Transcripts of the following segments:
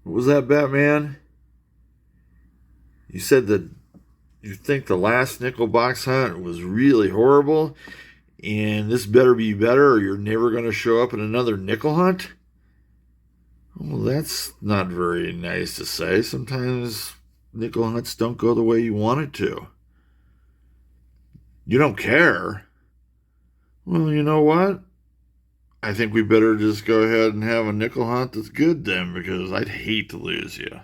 What was that, Batman? You said that you think the last nickel box hunt was really horrible, and this better be better, or you're never going to show up in another nickel hunt? Well, that's not very nice to say. Sometimes nickel hunts don't go the way you want it to. You don't care? Well, you know what? I think we better just go ahead and have a nickel hunt that's good then, because I'd hate to lose you.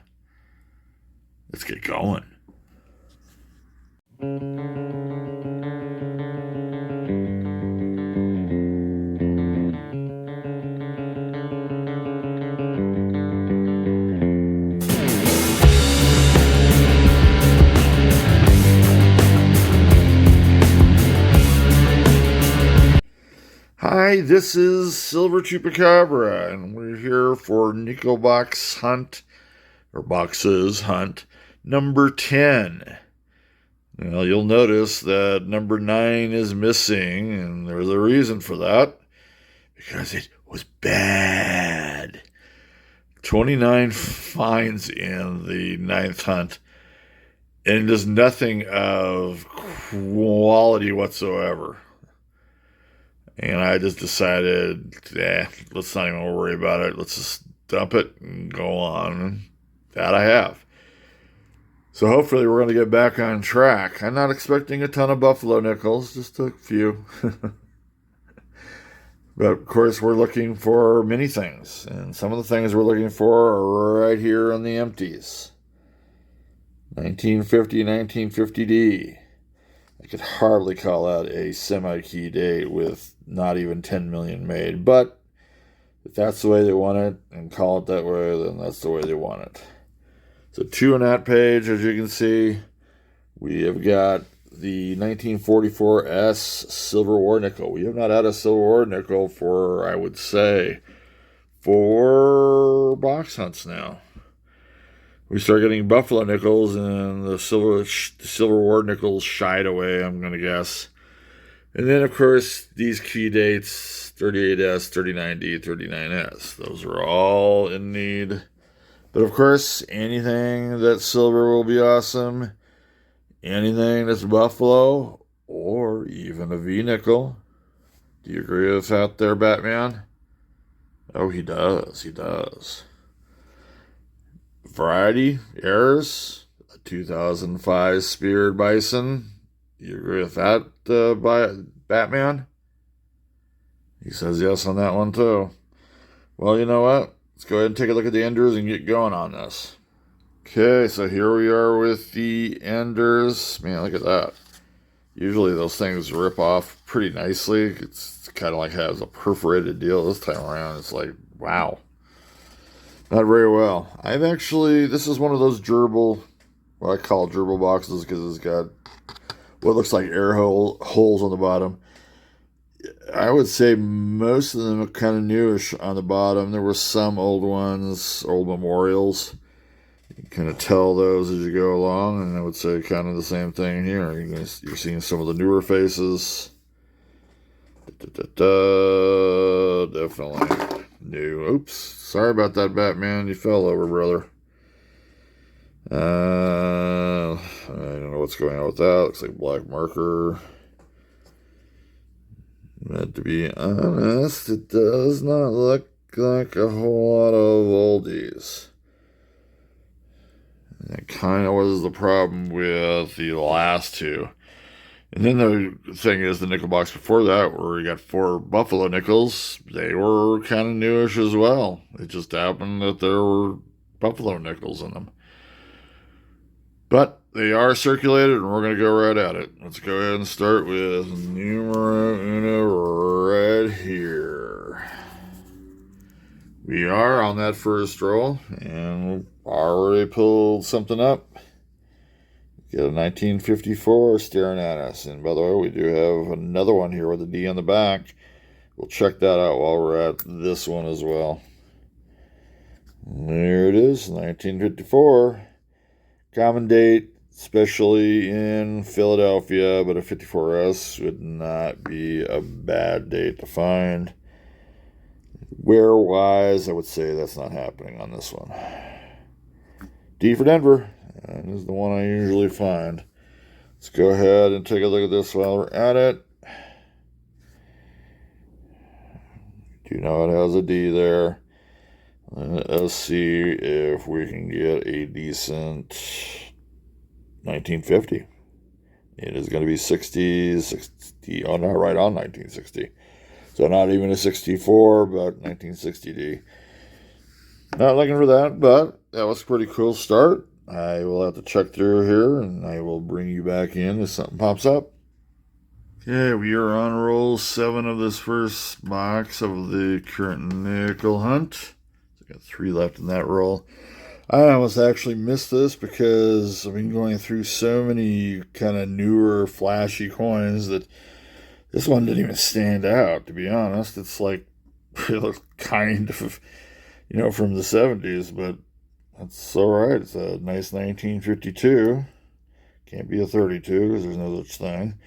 Let's get going. Hi, this is Silver Chupacabra, and we're here for Nickel Box Hunt, or Boxes Hunt, number 10. Well, you'll notice that number 9 is missing, and there's a reason for that, because it was bad. 29 finds in the 9th hunt, and does nothing of quality whatsoever. And I just decided, let's not even worry about it. Let's just dump it and go on. And that I have. So hopefully we're going to get back on track. I'm not expecting a ton of buffalo nickels, just a few. But of course we're looking for many things. And some of the things we're looking for are right here on the empties. 1950, 1950D. I could hardly call that a semi-key date with not even 10 million made. But if that's the way they want it and call it that way, then that's the way they want it. So 2 on that page, as you can see, we have got the 1944 S Silver War Nickel. We have not had a Silver War Nickel for, I would say, 4 box hunts now. We start getting buffalo nickels, and the Silver War nickels shied away, I'm going to guess. And then, of course, these key dates, 38S, 39D, 39S. Those are all in need. But, of course, anything that's silver will be awesome. Anything that's buffalo, or even a V-nickel. Do you agree with that there, Batman? Oh, he does. He does. Variety, errors, a 2005 Speared Bison. You agree with that, Batman? He says yes on that one, too. Well, you know what? Let's go ahead and take a look at the enders and get going on this. Okay, so here we are with the enders. Man, look at that. Usually those things rip off pretty nicely. It's kind of like has a perforated deal. This time around, it's like, wow. Not very well. This is one of those gerbil, what I call gerbil boxes, because it's got what looks like air holes on the bottom. I would say most of them are kind of newish on the bottom. There were some old ones, old memorials. You can kind of tell those as you go along, and I would say kind of the same thing here. You're seeing some of the newer faces. Definitely new. Oops. Sorry about that, Batman. You fell over, brother. I don't know what's going on with that. Looks like black marker. But to be honest, it does not look like a whole lot of oldies. And that kind of was the problem with the last 2. And then the thing is, the nickel box before that, where we got 4 buffalo nickels, they were kind of newish as well. It just happened that there were buffalo nickels in them. But they are circulated, and we're going to go right at it. Let's go ahead and start with numero uno right here. We are on that first roll, and we've already pulled something up. Got a 1954 staring at us. And by the way, we do have another one here with a D on the back. We'll check that out while we're at this one as well. There it is, 1954. Common date, especially in Philadelphia, but a 54S would not be a bad date to find. Wear-wise, I would say that's not happening on this one. D for Denver. That is the one I usually find. Let's go ahead and take a look at this while we're at it. Do know it has a D there. And let's see if we can get a decent 1950. It is going to be 60, oh, not right on 1960. So not even a 64, but 1960D. Not looking for that, but that was a pretty cool start. I will have to check through here, and I will bring you back in if something pops up. Okay, we are on roll 7 of this first box of the current nickel hunt. So I got 3 left in that roll. I almost actually missed this because I've been going through so many kind of newer, flashy coins that this one didn't even stand out, to be honest. It's like, it looks kind of, from the 70s, but that's all right. It's a nice 1952. Can't be a 32 because there's no such thing.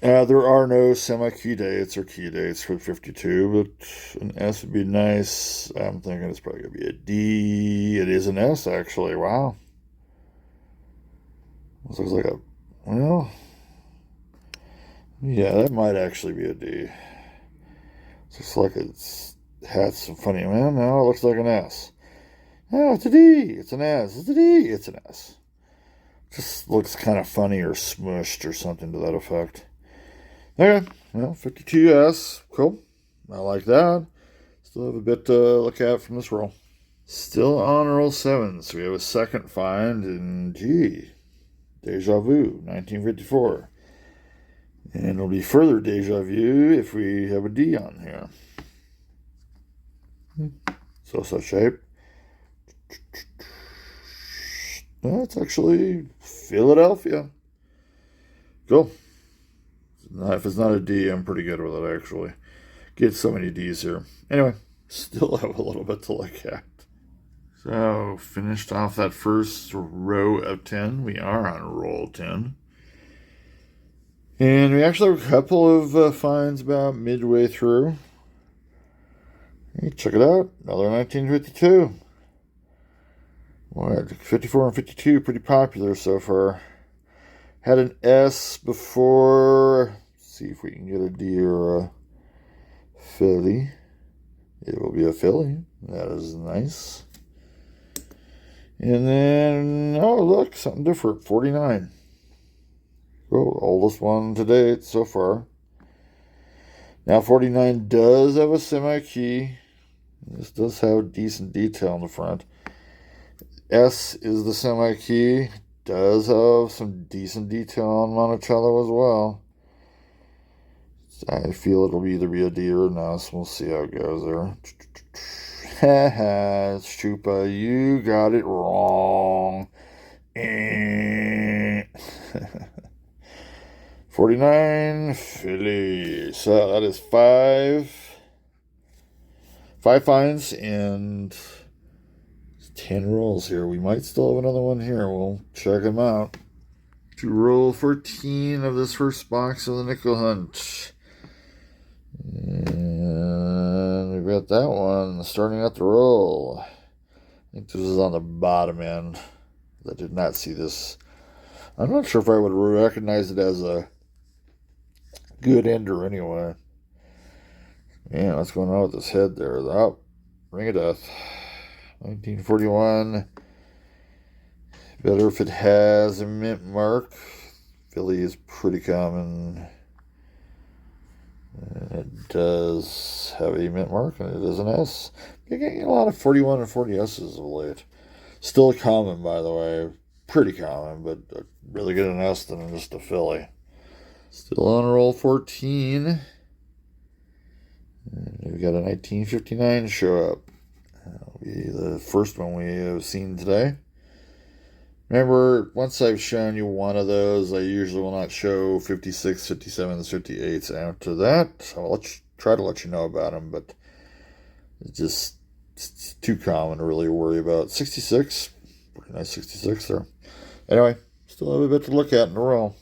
There are no semi-key dates or key dates for 52, but an S would be nice. I'm thinking it's probably going to be a D. It is an S, actually. Wow. This looks like yeah, that might actually be a D. It looks like it's had some funny, man. No, it looks like an S. No, it's a D. It's an S. It's a D. It's an S. Just looks kind of funny or smushed or something to that effect. Okay, well, 52S, cool. I like that. Still have a bit to look at from this roll. Still on roll 7, so we have a second find in Deja Vu, 1954. And it'll be further Deja Vu if we have a D on here. So shape. That's actually Philadelphia. Cool. If it's not a D, I'm pretty good with it, actually. Get so many Ds here. Anyway, still have a little bit to look at. So, finished off that first row of 10. We are on roll 10. And we actually have a couple of finds about midway through. Hey, check it out. Another 1952. What? 54 and 52, pretty popular so far. Had an S before. Let's see if we can get a D or a Philly. It will be a Philly. That is nice. And then, oh, look, something different. 49. Oh, oldest one to date so far. Now, 49 does have a semi-key. This does have decent detail on the front. S is the semi-key. Does have some decent detail on Monticello as well. I feel it'll either be a D or an S. We'll see how it goes there. Haha, Chupa, you got it wrong. 49 Philly. So that is 5 finds and 10 rolls here. We might still have another one here. We'll check them out. To roll 14 of this first box of the nickel hunt. And we've got that one starting at the roll. I think this is on the bottom end. I did not see this. I'm not sure if I would recognize it as a good ender anyway. Man, what's going on with this head there? Oh, Ring of Death. 1941. Better if it has a mint mark. Philly is pretty common. And it does have a mint mark, and it is an S. You're getting a lot of 41 and 40 S's of late. Still common, by the way. Pretty common, but I'd really get an S than just a Philly. Still on roll 14. And we've got a 1959 show up. That'll be the first one we have seen today. Remember, once I've shown you one of those, I usually will not show 56, 57s, 58s after that. I'll try to let you know about them, but it's too common to really worry about. 66, pretty nice 66 there. Anyway, still have a bit to look at in the roll.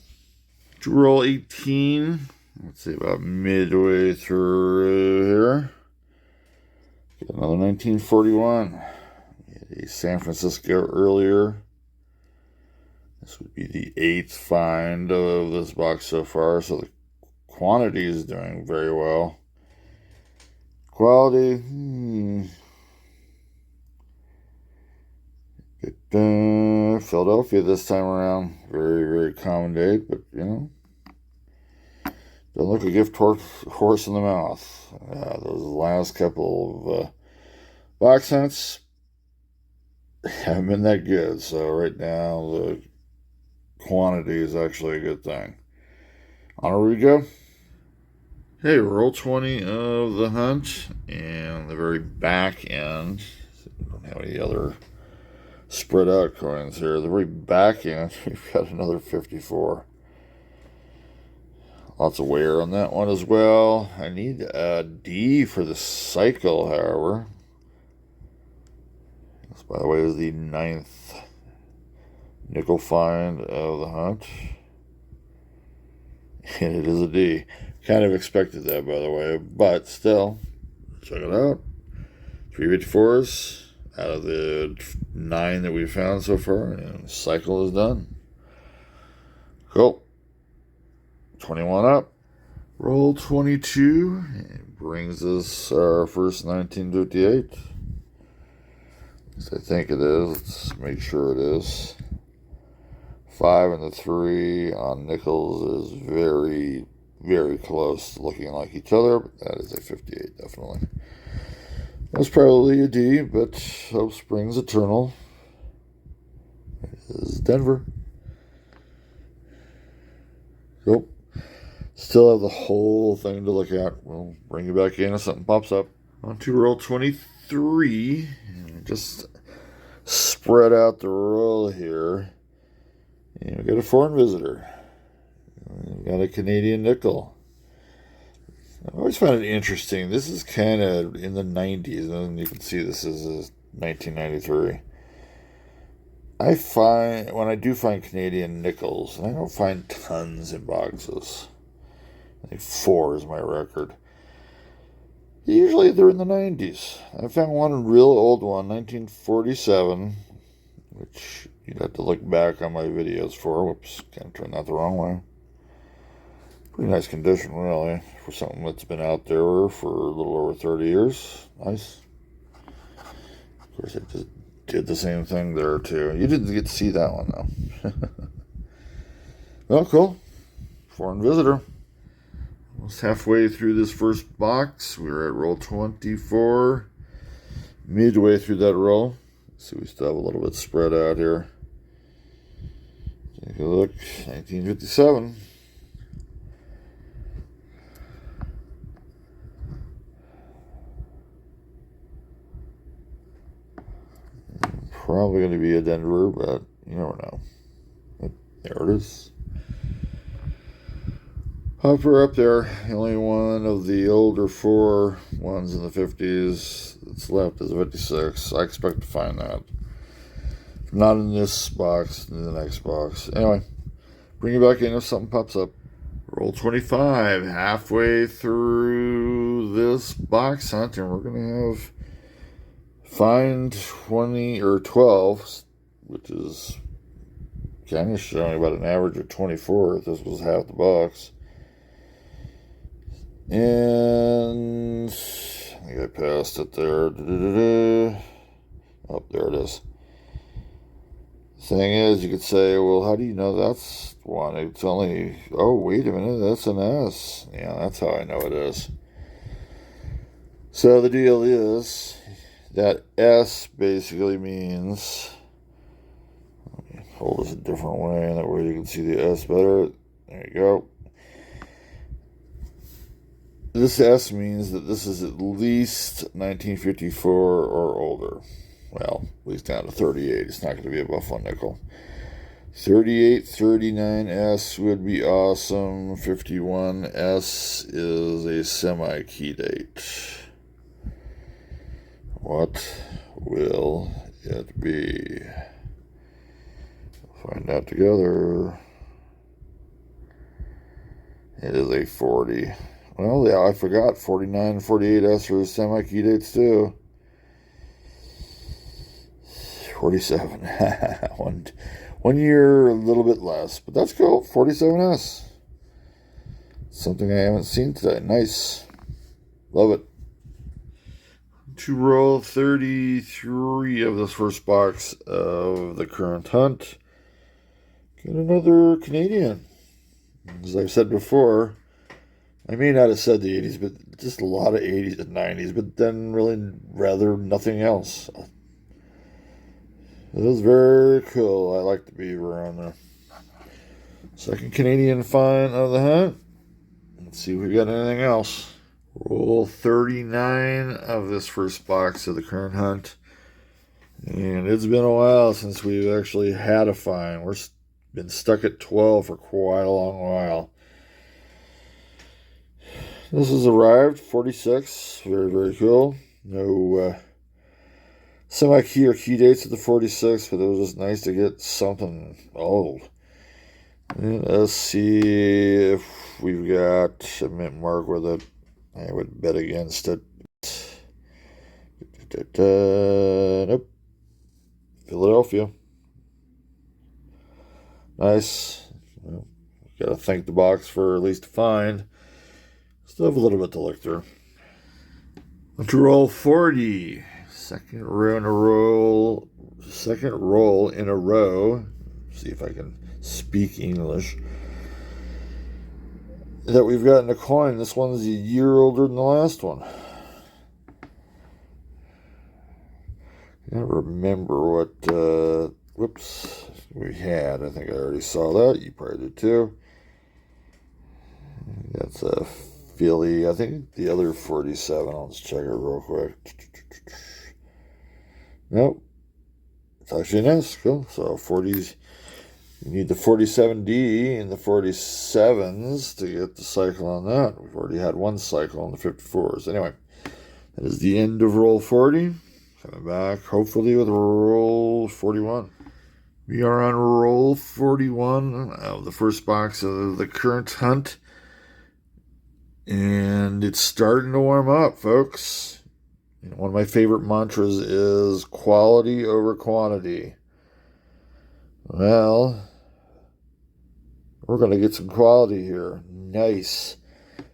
To roll 18, let's see, about midway through here. Get another 1941. a San Francisco earlier. This would be the 8th find of this box so far, so the quantity is doing very well. Quality, Philadelphia this time around. Very, very common date, but don't look a gift horse in the mouth. Those last couple of box hunts haven't been that good, so right now the quantity is actually a good thing. On we go. Hey, roll 20 of the hunt, and the very back end, we don't have any other spread out coins here. The very back end, we've got another 54. Lots of wear on that one as well. I need a D for the cycle, however. This, by the way, is the 9th nickel find of the hunt. And it is a D. Kind of expected that, by the way, but still, check it out. 354s out of the 9 that we've found so far, and cycle is done. Cool. 21 up. Roll 22. It brings us our first 1958. At least I think it is. Let's make sure it is. 5 and the 3 on nickels is very, very close to looking like each other, but that is a 58, definitely. That's probably a D, but hope springs eternal. It is Denver. Cool. Still have the whole thing to look at. We'll bring you back in if something pops up. On to roll 23. And just spread out the roll here. And we got a foreign visitor. We got a Canadian nickel. I always find it interesting. This is kind of in the 90s, and you can see this is 1993. I find, when I do find Canadian nickels, and I don't find tons in boxes. I think 4 is my record. Usually they're in the 90s. I found one real old one, 1947, which you'd have to look back on my videos for. Whoops, kind of turned that the wrong way. Pretty nice condition, really, for something that's been out there for a little over 30 years. Nice. Of course, I just did the same thing there, too. You didn't get to see that one, though. Well, cool. Foreign visitor. Almost halfway through this first box. We're at roll 24. Midway through that roll. So we still have a little bit spread out here. Take a look. 1957. Probably going to be a Denver, but you never know. There it is. Hopper up there. The only one of the older 4 ones in the 50s that's left is a 56. I expect to find that. If not in this box, in the next box. Anyway, bring it back in if something pops up. Roll 25. Halfway through this box hunt, and we're going to have find 20 or 12, which is kind of showing about an average of 24 if this was half the box. And I think I passed it there. Oh, there it is. Thing is, you could say, well, how do you know that's one? It's only, oh, wait a minute, that's an S. Yeah, that's how I know it is. So the deal is that S basically means, let me hold this a different way, and that way you can see the S better. There you go. This S means that this is at least 1954 or older. Well, at least down to 38. It's not going to be a Buffalo nickel. 38, 39S would be awesome. 51S is a semi-key date. What will it be? We'll find out together. It is a 40. Well, yeah, I forgot 49 and 48S are semi-key dates too. 47. one year, a little bit less, but that's cool. 47S. Something I haven't seen today. Nice. Love it. To roll 33 of this first box of the current hunt. Get another Canadian. As I've said before, I may not have said the 80s, but just a lot of 80s and 90s, but then really rather nothing else. It was very cool. I like the beaver on there. Second Canadian find of the hunt. Let's see if we got anything else. Roll 39 of this first box of the current hunt. And it's been a while since we've actually had a find. We've been stuck at 12 for quite a long while. This has arrived, 46. Very, very cool. No semi-key or key dates at the 46, but it was just nice to get something old. And let's see if we've got a mint mark with it. I would bet against it. Nope. Philadelphia. Nice. Well, got to thank the box for at least a find. Still have a little bit to look through. To roll 40. Second roll in a row. See if I can speak English. That we've gotten a coin. This one's a year older than the last one. I don't remember what whoops we had. I think I already saw that. You probably did too. That's a Philly. I think the other 47. Let's check it real quick. Nope. It's actually nice. Cool. So 40s. You need the 47D and the 47s to get the cycle on that. We've already had one cycle on the 54s. Anyway, that is the end of roll 40. Coming back, hopefully, with roll 41. We are on roll 41 of the first box of the current hunt. And it's starting to warm up, folks. One of my favorite mantras is quality over quantity. Well, we're going to get some quality here. Nice.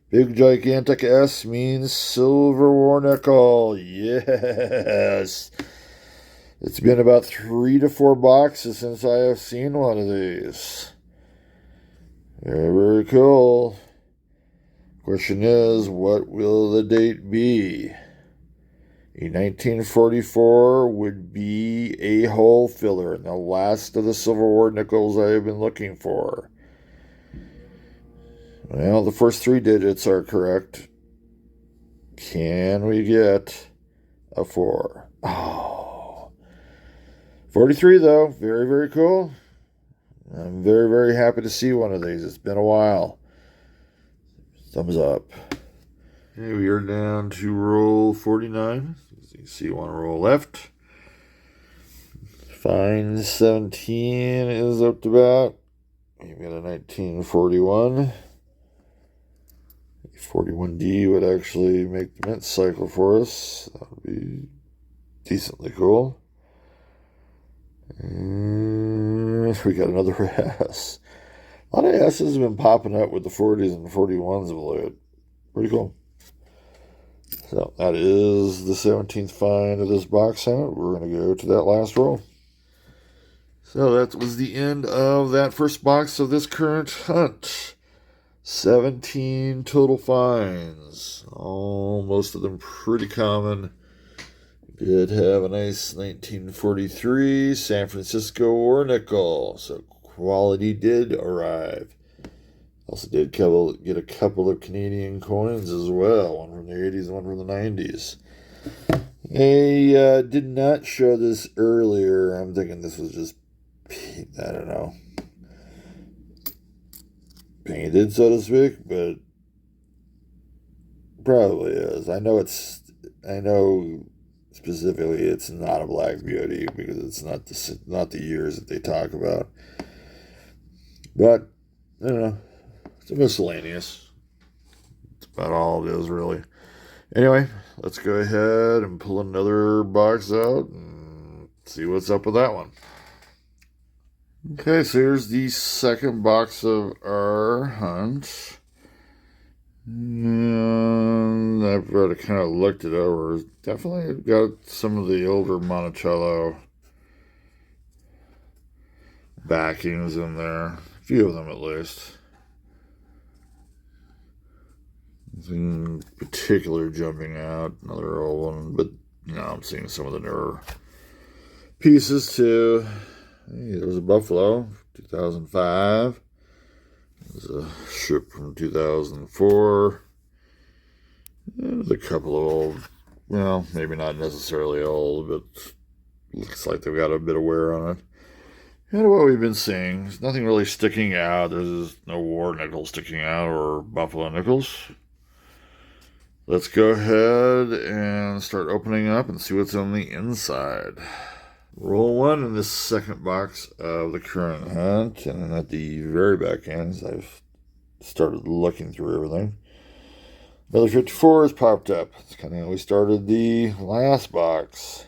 Big gigantic S means silver war nickel. Yes. It's been about 3 to 4 boxes since I have seen one of these. Very, very cool. Question is, what will the date be? A 1944 would be a hole filler and the last of the Civil War nickels I have been looking for. Well, the first 3 digits are correct. Can we get a 4? Oh. 43, though. Very, very cool. I'm very, very happy to see one of these. It's been a while. Thumbs up. Okay, we are down to roll 49. As you can see, one roll left. Find 17 is up to bat. We've got a 1941. 41D would actually make the mint cycle for us. That would be decently cool. And we got another S. A lot of S's have been popping up with the 40s and 41s of late. Pretty cool. So that is the 17th find of this box hunt. We're going to go to that last roll. So that was the end of that first box of this current hunt. 17 total finds. Most of them pretty common. Did have a nice 1943 San Francisco war nickel. So quality did arrive. Also did get a couple of Canadian coins as well. One from the 80s and one from the 90s. They did not show this earlier. I'm thinking this was just, I don't know, painted, so to speak, but probably is. I know specifically it's not a Black Beauty because it's not the years that they talk about. But I don't know. It's a miscellaneous. It's about all it is, really. Anyway, let's go ahead and pull another box out and See what's up with that one. Okay, so here's the second box of our hunt. And I've already kind of looked it over. Definitely got some of the older Monticello backings in there. A few of them at least. In particular jumping out. Another old one. But, I'm seeing some of the newer pieces too. Hey, there's a Buffalo, 2005. There's a ship from 2004. There's a couple of old, well, maybe not necessarily old, but looks like they've got a bit of wear on it. And what we've been seeing, there's nothing really sticking out. There's no war nickel sticking out or Buffalo nickels. Let's go ahead and start opening up and see what's on the inside. Roll one in this second box of the current hunt, and at the very back end, I've started looking through everything. Another 54 has popped up. It's kind of how we started the last box.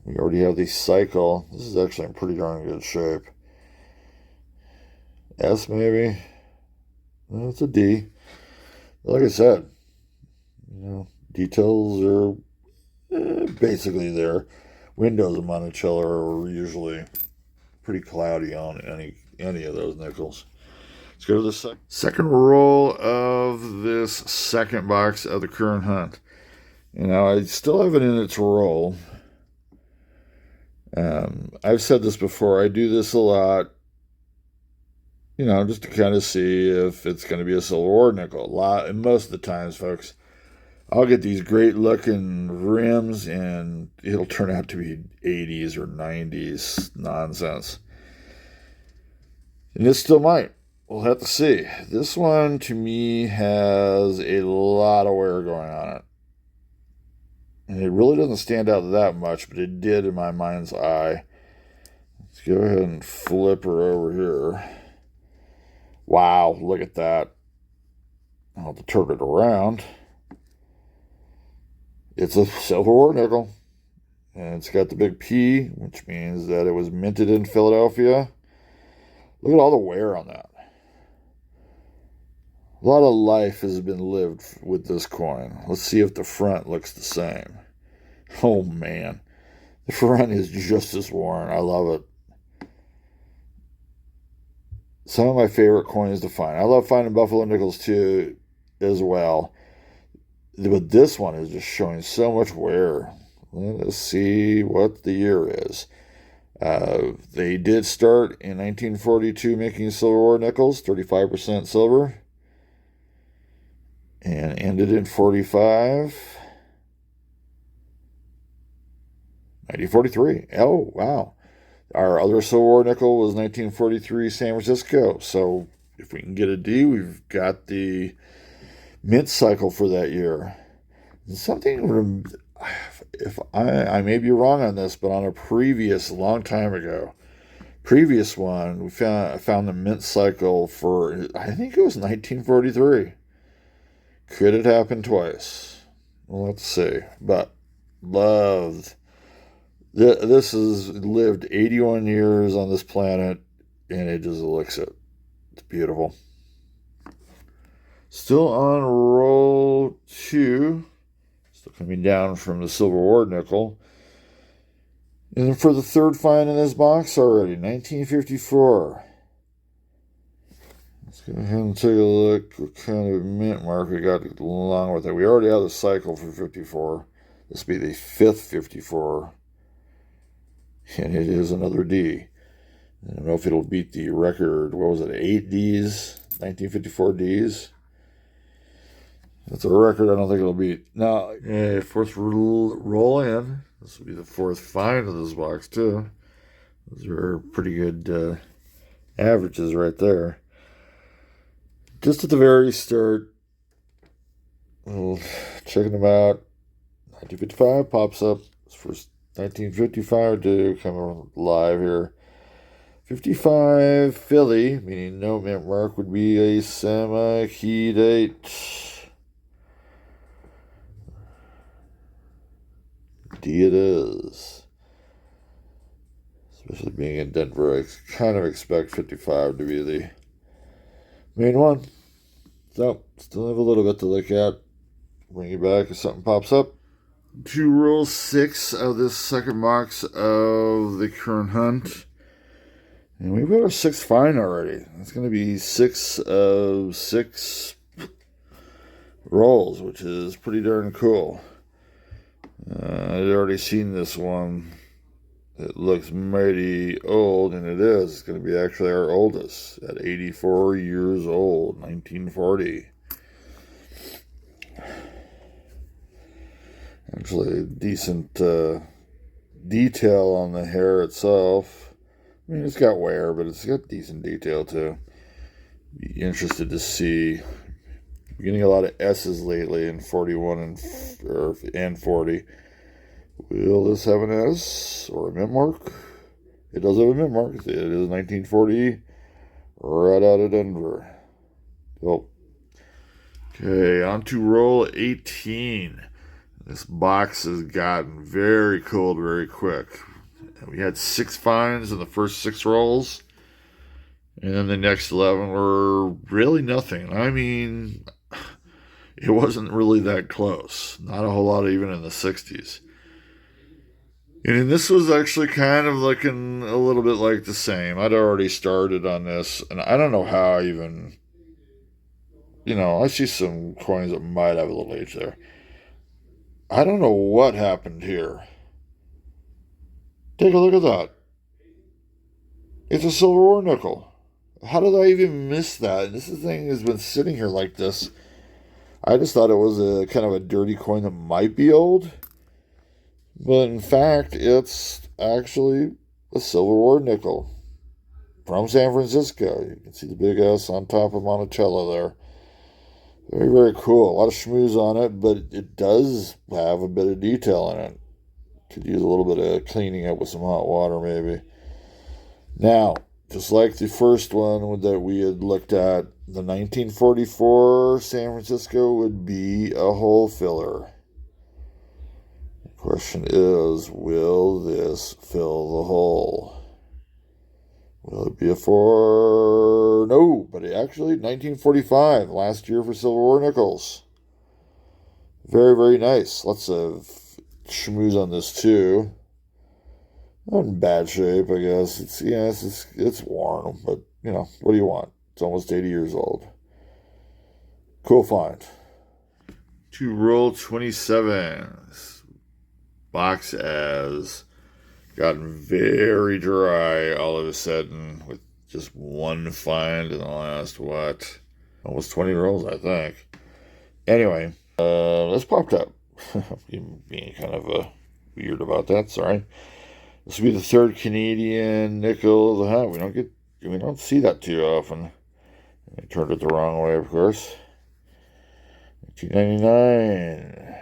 We already have the cycle. This is actually in pretty darn good shape. S maybe. No, it's a D. Like I said, details are basically there. Windows of Monticello are usually pretty cloudy on any of those nickels. Let's go to the second roll of this second box of the current hunt. I still have it in its roll. I've said this before. I do this a lot, just to kind of see if it's going to be a silver or nickel. And most of the times, folks, I'll get these great looking rims and it'll turn out to be 80s or 90s nonsense. And it still might. We'll have to see. This one, to me, has a lot of wear going on it. And it really doesn't stand out that much, but it did in my mind's eye. Let's go ahead and flip her over here. Wow, look at that. I'll have to turn it around. It's a silver war nickel. And it's got the big P, which means that it was minted in Philadelphia. Look at all the wear on that. A lot of life has been lived with this coin. Let's see if the front looks the same. Oh, man. The front is just as worn. I love it. Some of my favorite coins to find. I love finding Buffalo nickels, too, as well. But this one is just showing so much wear. Let us see what the year is. They did start in 1942 making silver war nickels, 35% silver. And ended in 45. 1943. Oh, wow. Our other silver war nickel was 1943 San Francisco. So if we can get a D, we've got the mint cycle for that year. Something, if I may be wrong on this, but on a long time ago, previous one, we found the mint cycle for, I think it was 1943. Could it happen twice? Well, let's see. But loved. This has lived 81 years on this planet, and it just looks it. It's beautiful. Still on roll 2. Still coming down from the silver war nickel. And then for the third find in this box already, 1954. Let's go ahead and take a look what kind of mint mark we got along with it. We already have the cycle for 54. This will be the 5th 54. And it is another D. I don't know if it'll beat the record. What was it? 8 Ds? 1954 Ds? That's a record I don't think it'll beat. Now, fourth roll in. This will be the fourth find of this box, too. Those are pretty good averages right there. Just at the very start, checking them out. 1955 pops up. It's first 1955 to come live here. 55 Philly, meaning no mint mark, would be a semi-key date. 50 it is. Especially being in Denver, I kind of expect 55 to be the main one. So, still have a little bit to look at. Bring you back if something pops up. To roll 6 of this second box of the current hunt. And we've got our 6th find already. It's going to be 6 of 6 rolls, which is pretty darn cool. I'd already seen this one. It looks mighty old, and it is. It's going to be actually our oldest at 84 years old, 1940. Actually, decent detail on the hair itself. I mean, it's got wear, but it's got decent detail too. Be interested to see. We're getting a lot of S's lately in 41 and 40. Will this have an S or a mint mark? It does have a mint mark. It is 1940, right out of Denver. Cool. Okay, on to roll 18. This box has gotten very cold very quick. We had 6 finds in the first 6 rolls. And then the next 11 were really nothing. I mean, it wasn't really that close. Not a whole lot even in the 60s. And this was actually kind of looking a little bit like the same. I'd already started on this. And I don't know how I even... I see some coins that might have a little age there. I don't know what happened here. Take a look at that. It's a silver war nickel. How did I even miss that? This thing has been sitting here like this. I just thought it was a kind of a dirty coin that might be old. But in fact, it's actually a silver war nickel from San Francisco. You can see the big S on top of Monticello there. Very, very cool. A lot of schmooze on it, but it does have a bit of detail in it. Could use a little bit of cleaning up with some hot water, maybe. Now, just like the first one that we had looked at, the 1944 San Francisco would be a hole filler. The question is, will this fill the hole? Will it be a 4? No, but actually 1945, last year for silver war nickels. Very, very nice. Lots of schmooze on this too. Not in bad shape, I guess. It's worn, but what do you want? It's almost 80 years old. Cool find. To roll 27. This box has gotten very dry all of a sudden with just one find in the last, almost 20 rolls, I think. Anyway, this popped up. Being kind of weird about that, sorry. This will be the 3rd Canadian nickel of the hunt. We don't see that too often. I turned it the wrong way, of course. 1999.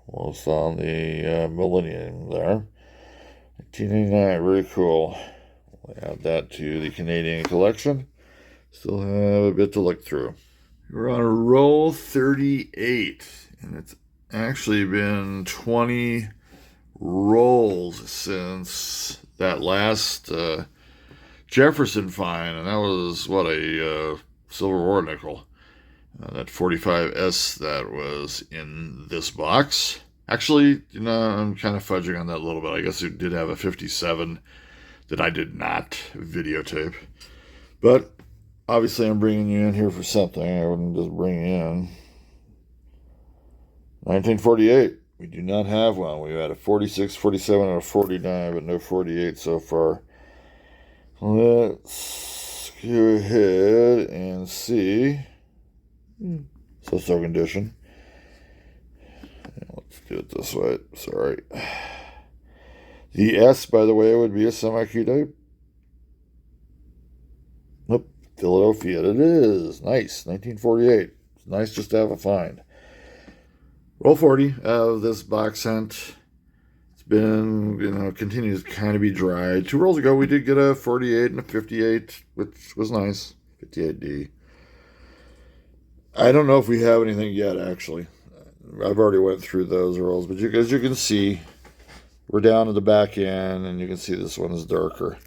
Almost on the millennium there. 1999, very cool. We'll add that to the Canadian collection. Still have a bit to look through. We're on a roll 38, and it's actually been 20 rolls since that last Jefferson find, and that was, a silver war nickel. That 45S that was in this box. Actually, I'm kind of fudging on that a little bit. I guess it did have a 57 that I did not videotape. But obviously I'm bringing you in here for something. I wouldn't just bring you in. 1948. We do not have one. We had a 46, 47, and a 49, but no 48 so far. Let's go ahead and see. So condition. Let's do it this way. Sorry. The S, by the way, would be a semi-Q type. Nope. Philadelphia. It is. Nice. 1948. It's nice just to have a find. Roll 40 of this box hunt. It's been, continues to kind of be dry. 2 rolls ago, we did get a 48 and a 58, which was nice. 58D. I don't know if we have anything yet, actually. I've already went through those rolls, but as you can see, We're down to the back end, and you can see this one is darker.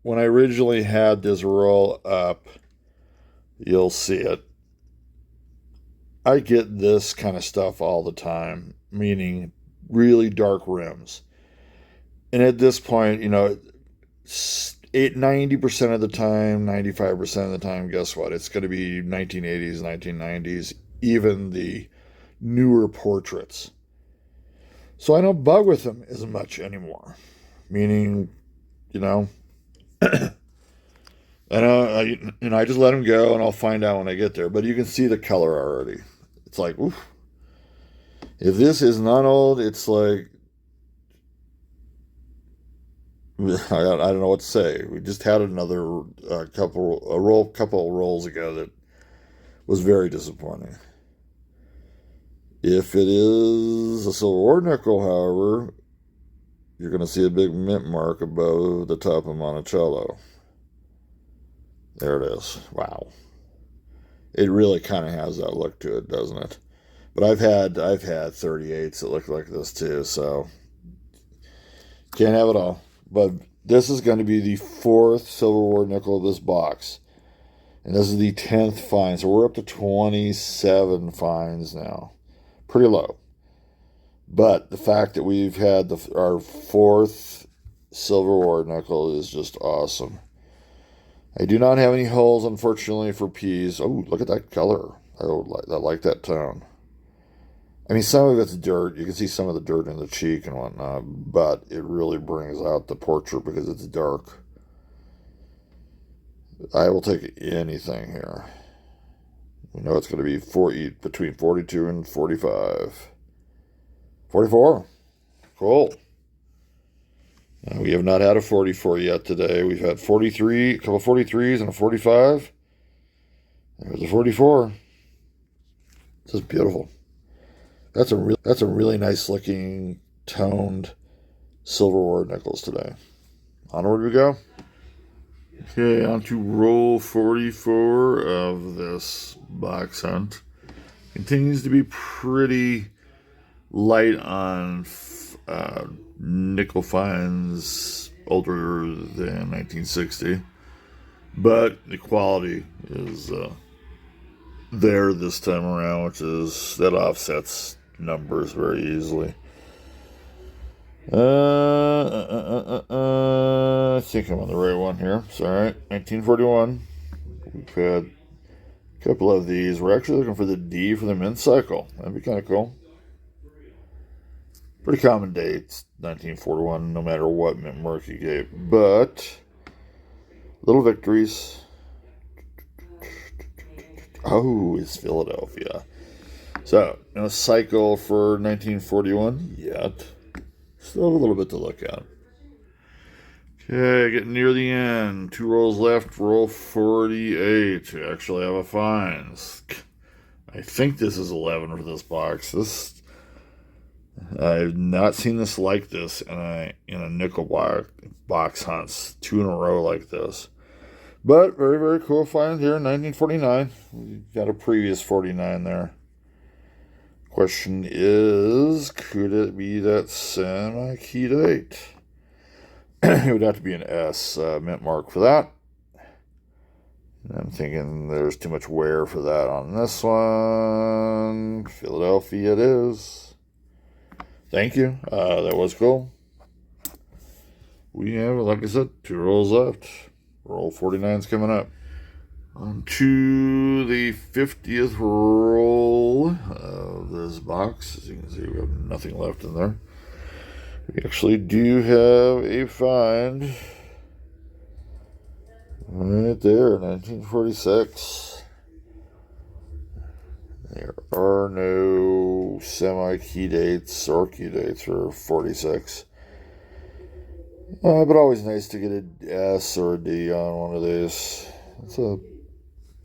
When I originally had this roll up, you'll see it. I get this kind of stuff all the time, meaning really dark rims. And at this point, 90% of the time, 95% of the time, guess what? It's going to be 1980s, 1990s, even the newer portraits. So I don't bug with them as much anymore. Meaning, I just let them go, and I'll find out when I get there. But you can see the color already. It's like, oof. If this is not old, it's like, I don't know what to say. We just had another couple rolls ago that was very disappointing. If it is a silver or nickel, however, you're going to see a big mint mark above the top of Monticello. There it is. Wow. It really kind of has that look to it, doesn't it? But I've had 38s that look like this too, so can't have it all. But this is going to be the 4th silver or nickel of this box. And this is the 10th find. So we're up to 27 finds now. Pretty low. But the fact that we've had our 4th silver or nickel is just awesome. I do not have any holes, unfortunately, for peas. Oh, look at that color. I like that tone. I mean, some of it's dirt. You can see some of the dirt in the cheek and whatnot, but it really brings out the portrait because it's dark. I will take anything here. We know it's going to be between 42 and 45. 44. Cool. We have not had a 44 yet today. We've had 43, a couple 43s and a 45. There's a 44. This is beautiful. That's a really nice looking toned silver or nickels today. Onward we go. Okay, on to roll 44 of this box hunt. Continues to be pretty light on nickel finds older than 1960, but the quality is there this time around, that offsets numbers very easily. I think I'm on the right one here. It's all right. 1941. We've had a couple of these. We're actually looking for the D for the mint cycle. That'd be kind of cool. Pretty common dates, 1941, no matter what mint mark you gave. But little victories. Oh, it's Philadelphia. So, no cycle for 1941 yet. Still a little bit to look at. Okay, getting near the end. 2 rolls left, roll 48. We actually have a finds. I think this is 11 for this box. I've not seen this like this in a nickel box hunts. 2 in a row like this. But very, very cool find here in 1949. We got a previous 49 there. Question is, could it be that semi-key date? It would have to be an S mint mark for that. And I'm thinking there's too much wear for that on this one. Philadelphia it is. Thank you. That was cool. We have, like I said, 2 rolls left. Roll 49's coming up. On to the 50th roll of this box. As you can see, we have nothing left in there. We actually do have a find right there, 1946. There are no semi-key dates or key dates for 46. But always nice to get an S or a D on one of these. It's a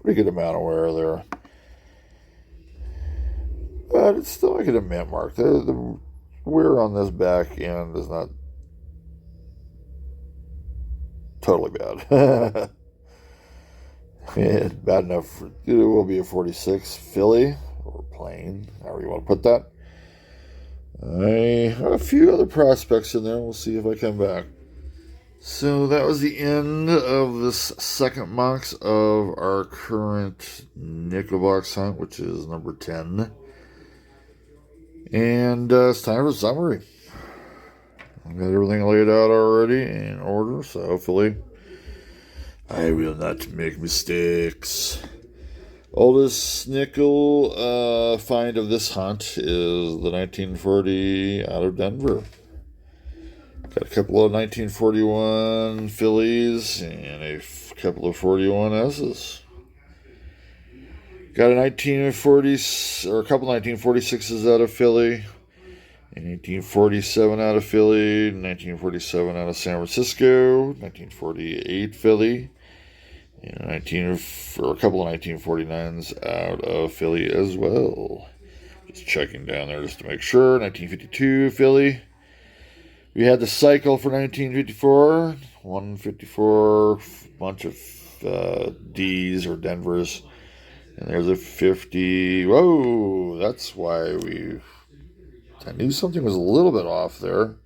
pretty good amount of wear there. But it's still like a mint mark. The wear on this back end is not totally bad. Yeah, bad enough. It will be a 46 Philly or plain, however you want to put that. I have a few other prospects in there. We'll see if I come back. So that was the end of this second box of our current nickel box hunt, which is number 10. And it's time for summary. I've got everything laid out already in order, so hopefully I will not make mistakes. Oldest nickel find of this hunt is the 1940 out of Denver. Got a couple of 1941 Phillies and a couple of 41 S's. Got a 1940 or a couple 1946s out of Philly, a 1947 out of Philly, 1947 out of San Francisco, 1948 Philly, and a couple of 1949s out of Philly as well. Just checking down there just to make sure. 1952 Philly. We had the cycle for 1954, 154, bunch of D's or Denvers. And there's a 50. Whoa, that's why I knew something was a little bit off there.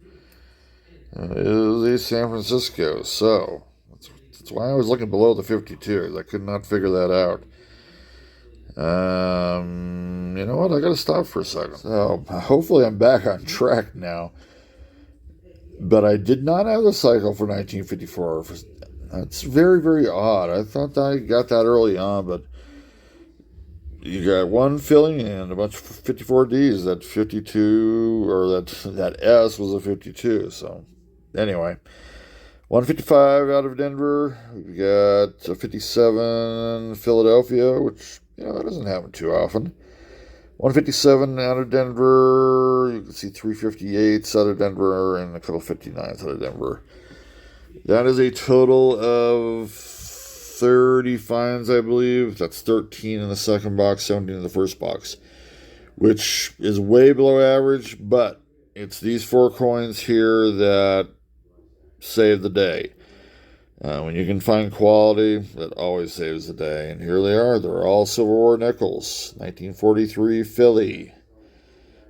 It is a San Francisco, so that's why I was looking below the 52. I could not figure that out. You know what? I got to stop for a second. So hopefully I'm back on track now. But I did not have the cycle for 1954. That's very, very odd. I thought I got that early on, but you got one Philly and a bunch of 54Ds. That 52, or that S was a 52. So anyway, 155 out of Denver. We got a 57 Philadelphia, which, that doesn't happen too often. 157 out of Denver. You can see 358s out of Denver and a couple 59s out of Denver. That is a total of 30 finds, I believe. That's 13 in the second box, 17 in the first box, which is way below average, but it's these 4 coins here that save the day. When you can find quality, that always saves the day. And here they are. They're all Civil War nickels. 1943 Philly.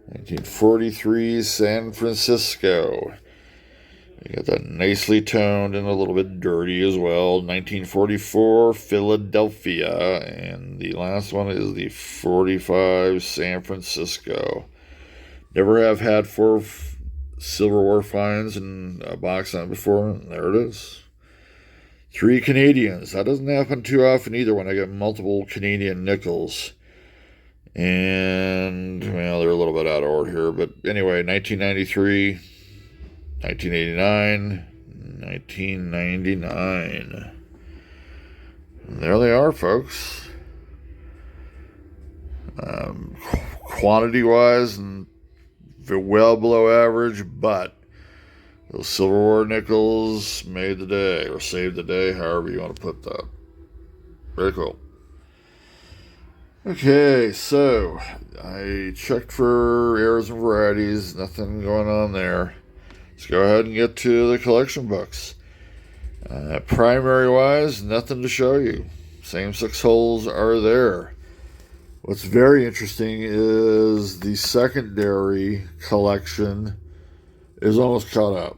1943 San Francisco. You got that nicely toned and a little bit dirty as well. 1944 Philadelphia. And the last one is the 45 San Francisco. Never have had 4 Civil War finds in a box hunt before. And there it is. 3 Canadians. That doesn't happen too often either when I get multiple Canadian nickels. And, well, they're a little bit out of order here. But anyway, 1993, 1989, 1999. And there they are, folks. Quantity-wise, and well below average, but those Civil War nickels made the day, or saved the day, however you want to put that. Very cool. Okay, so I checked for errors and varieties. Nothing going on there. Let's go ahead and get to the collection books. Primary-wise, nothing to show you. Same 6 holes are there. What's very interesting is the secondary collection is almost caught up.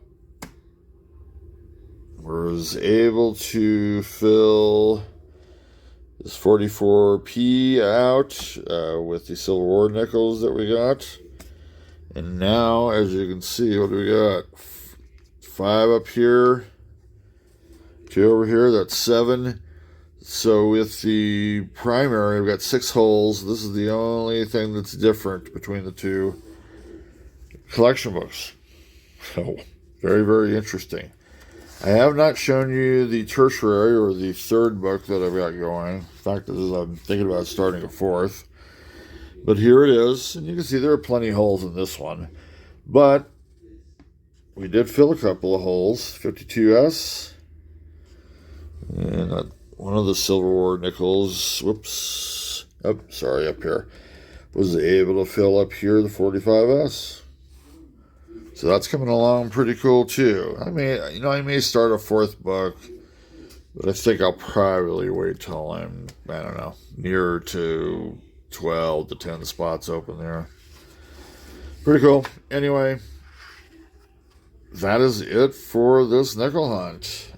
Was able to fill this 44P out with the Civil War nickels that we got. And now, as you can see, what do we got? 5 up here, 2 over here, that's 7. So with the primary, we've got 6 holes. This is the only thing that's different between the 2 collection books. So, very, very interesting. I have not shown you the tertiary or the 3rd book that I've got going. In fact, I'm thinking about starting a 4th. But here it is, and you can see there are plenty of holes in this one. But we did fill a couple of holes. 52S. And one of the Civil War nickels, whoops, up here, was able to fill up here the 45S. So that's coming along pretty cool too. I may start a 4th book, but I think I'll probably wait till I'm, nearer to 12 to 10 spots open there. Pretty cool. Anyway, that is it for this nickel hunt.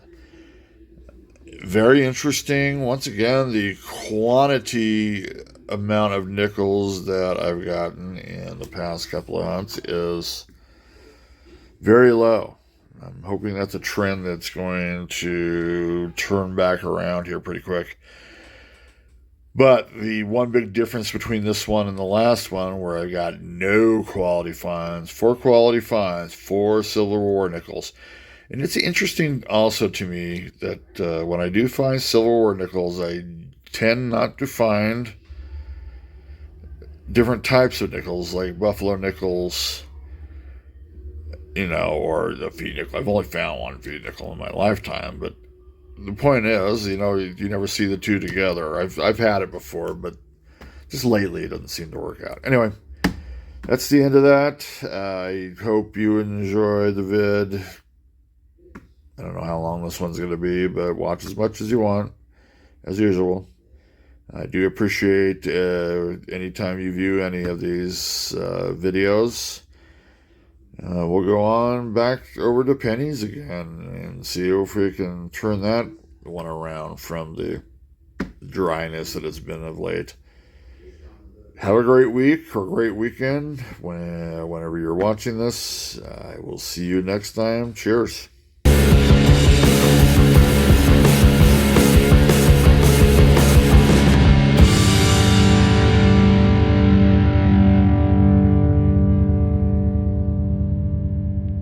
Very interesting. Once again, the quantity amount of nickels that I've gotten in the past couple of hunts is very low. I'm hoping that's a trend that's going to turn back around here pretty quick. But the one big difference between this one and the last one, where I got no quality finds, 4 quality finds, 4 Civil War nickels. And it's interesting also to me that when I do find Civil War nickels, I tend not to find different types of nickels, like buffalo nickels, or the feed nickel. I've only found one feed nickel in my lifetime, but the point is, you never see the two together. I've had it before, but just lately it doesn't seem to work out. Anyway, that's the end of that. I hope you enjoy the vid. I don't know how long this one's going to be, but watch as much as you want, as usual. I do appreciate anytime you view any of these videos. We'll go on back over to pennies again and see if we can turn that one around from the dryness that it's been of late. Have a great week or great weekend whenever you're watching this. I will see you next time. Cheers.